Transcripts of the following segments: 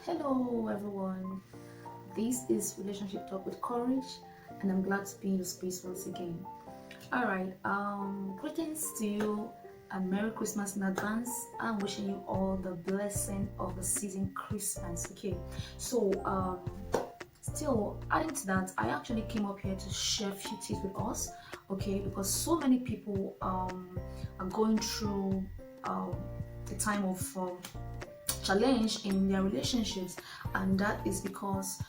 Hello everyone, this is Relationship Talk with Courage, and I'm glad to be in your space once again. Alright, greetings to you and Merry Christmas in advance. I'm wishing you all the blessing of the season Christmas. Okay, so still adding to that, I actually came up here to share a few tips with us, okay, because so many people are going through the time of challenge in their relationships, and that is because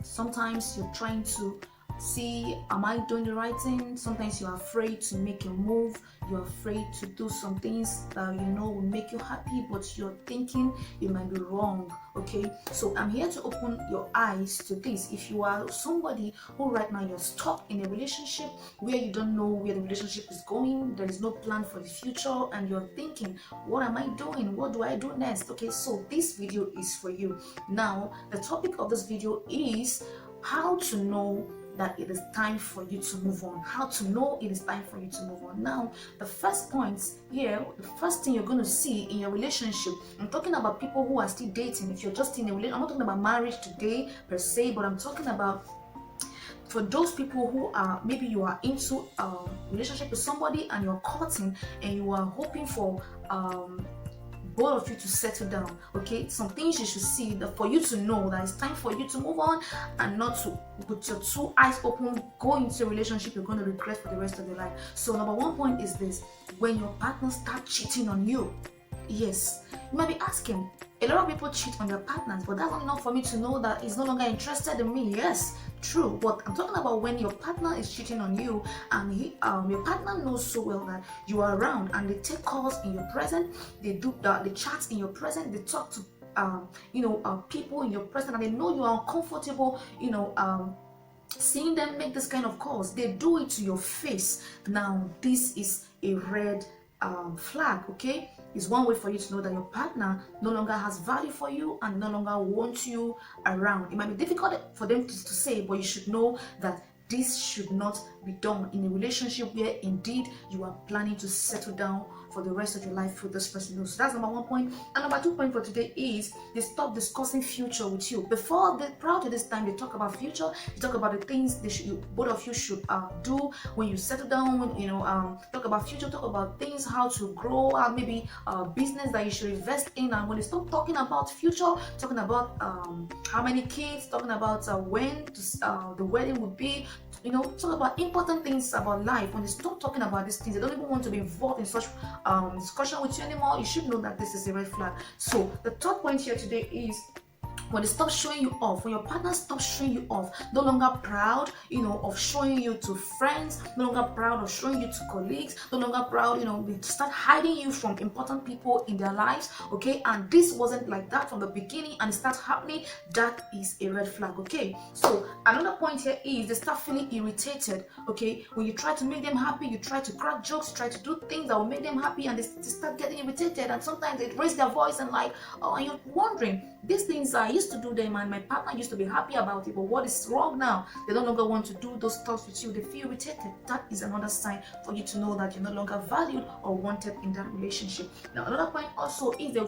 sometimes you're trying to see, am I doing the right thing? Sometimes you're afraid to make a move, you're afraid to do some things that will make you happy, but you're thinking you might be wrong. Okay, so I'm here to open your eyes to this. If you are somebody who right now you're stuck in a relationship where you don't know where the relationship is going, there is no plan for the future, and you're thinking, what am I doing? What do I do next? Okay, so this video is for you. Now the topic of this video is how to know that it is time for you to move on. How to know it is time for you to move on. Now, the first point here, the first thing you're going to see in your relationship, I'm talking about people who are still dating. If you're just in a relationship, I'm not talking about marriage today per se, but I'm talking about for those people who are, maybe you are into a relationship with somebody and you're courting and you are hoping for both of you to settle down. Okay, some things you should see that for you to know that it's time for you to move on, and not to, with your two eyes open, go into a relationship you're going to regret for the rest of your life. So number one point is this: when your partner starts cheating on you. Yes, you might be asking, a lot of people cheat on their partners, but that's not enough for me to know that he's no longer interested in me. Yes, true, but I'm talking about when your partner is cheating on you, and your partner knows so well that you are around, and they take calls in your presence, they do the chats in your presence, they talk to people in your presence, and they know you are uncomfortable, seeing them make this kind of calls. They do it to your face. Now this is a red flag. Okay, is one way for you to know that your partner no longer has value for you and no longer wants you around. It might be difficult for them to say, but you should know that this should not be done in a relationship where indeed you are planning to settle down for the rest of your life with this person. So that's number one point. And number 2 point for today is they stop discussing future with you. Prior to this time, they talk about future. They talk about the things both of you should do when you settle down. Talk about future. Talk about things, how to grow, maybe business that you should invest in. And when they stop talking about future, talking about how many kids, talking about when the wedding would be, talk about important things about life. When they stop talking about these things, they don't even want to be involved in such discussion with you anymore. You should know that this is a red flag. So the third point here today is when they stop showing you off, when your partner stops showing you off, no longer proud, of showing you to friends, no longer proud of showing you to colleagues, no longer proud, they start hiding you from important people in their lives, okay? And this wasn't like that from the beginning, and it starts happening. That is a red flag, okay? So another point here is they start feeling irritated, okay? When you try to make them happy, you try to crack jokes, try to do things that will make them happy, and they start getting irritated, and sometimes they raise their voice and and you're wondering, these things I used to do them and my partner used to be happy about it, but what is wrong now? They no longer want to do those stuff with you. They feel irritated. That is another sign for you to know that you're no longer valued or wanted in that relationship. Now another point also is they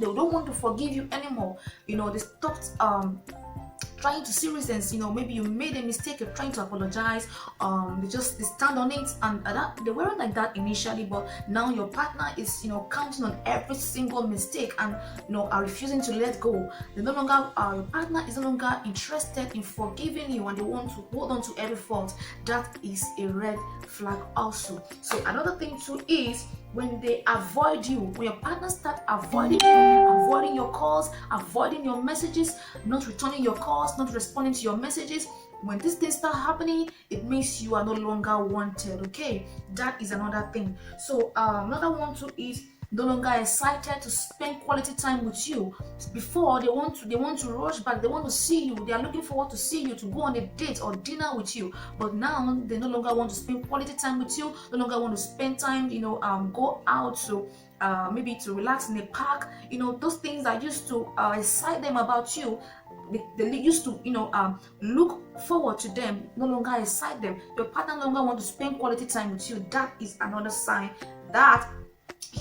don't want to forgive you anymore. They stopped trying to see reasons. Maybe you made a mistake, you're trying to apologize, they stand on it, and they weren't like that initially, but now your partner is counting on every single mistake and are refusing to let go. They no longer your partner is no longer interested in forgiving you, and they want to hold on to every fault. That is a red flag also. So another thing too is when they avoid you, when your partner starts avoiding you, avoiding your calls, avoiding your messages, not returning your calls, not responding to your messages. When these things start happening, it means you are no longer wanted. Okay, that is another thing. So another one too is no longer excited to spend quality time with you. Before, they want to rush back, they want to see you, they are looking forward to see you, to go on a date or dinner with you. But now they no longer want to spend quality time with you, no longer want to spend time, go out to maybe to relax in a park. Those things that used to excite them about you, they used to look forward to them, no longer excite them. Your partner no longer want to spend quality time with you. That is another sign that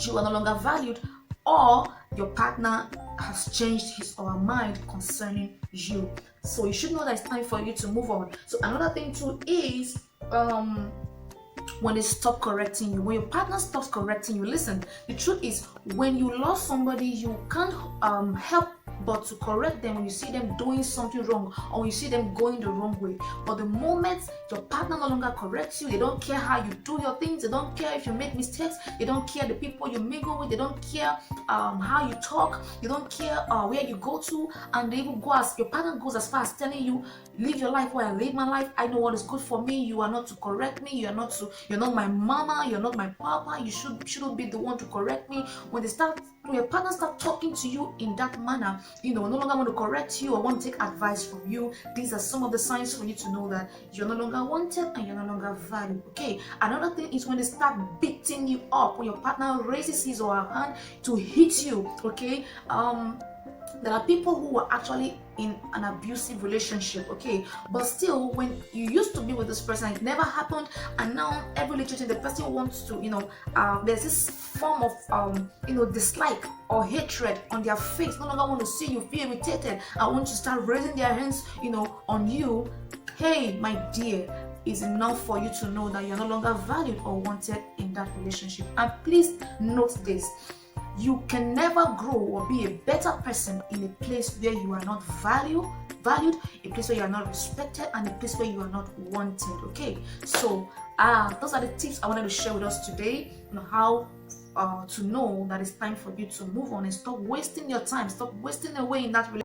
you are no longer valued, or your partner has changed his or her mind concerning you. So you should know that it's time for you to move on. So another thing too is when they stop correcting you, when your partner stops correcting you. Listen, the truth is, when you love somebody, you can't help but to correct them when you see them doing something wrong or when you see them going the wrong way. But the moment your partner no longer corrects you, they don't care how you do your things, they don't care if you make mistakes, they don't care the people you mingle with, they don't care how you talk, they don't care where you go to, and they even your partner goes as far as telling you, live your life while I live my life. I know what is good for me. You are not to correct me. You're not my mama. You're not my papa. You shouldn't be the one to correct me. When your partner start talking to you in that manner, no longer want to correct you or want to take advice from you, these are some of the signs for you to know that you're no longer wanted and you're no longer valued. Okay. Another thing is when they start beating you up, when your partner raises his or her hand to hit you. Okay. There are people who are actually in an abusive relationship, okay, but still, when you used to be with this person, it never happened, and now every little thing the person wants to, there's this form of dislike or hatred on their face. No longer want to see you, feel irritated. I want to start raising their hands, on you. Hey, my dear, is enough for you to know that you're no longer valued or wanted in that relationship. And please note this: you can never grow or be a better person in a place where you are not valued, a place where you are not respected, and a place where you are not wanted. Okay, so those are the tips I wanted to share with us today on how to know that it's time for you to move on and stop wasting your time, stop wasting away in that relationship.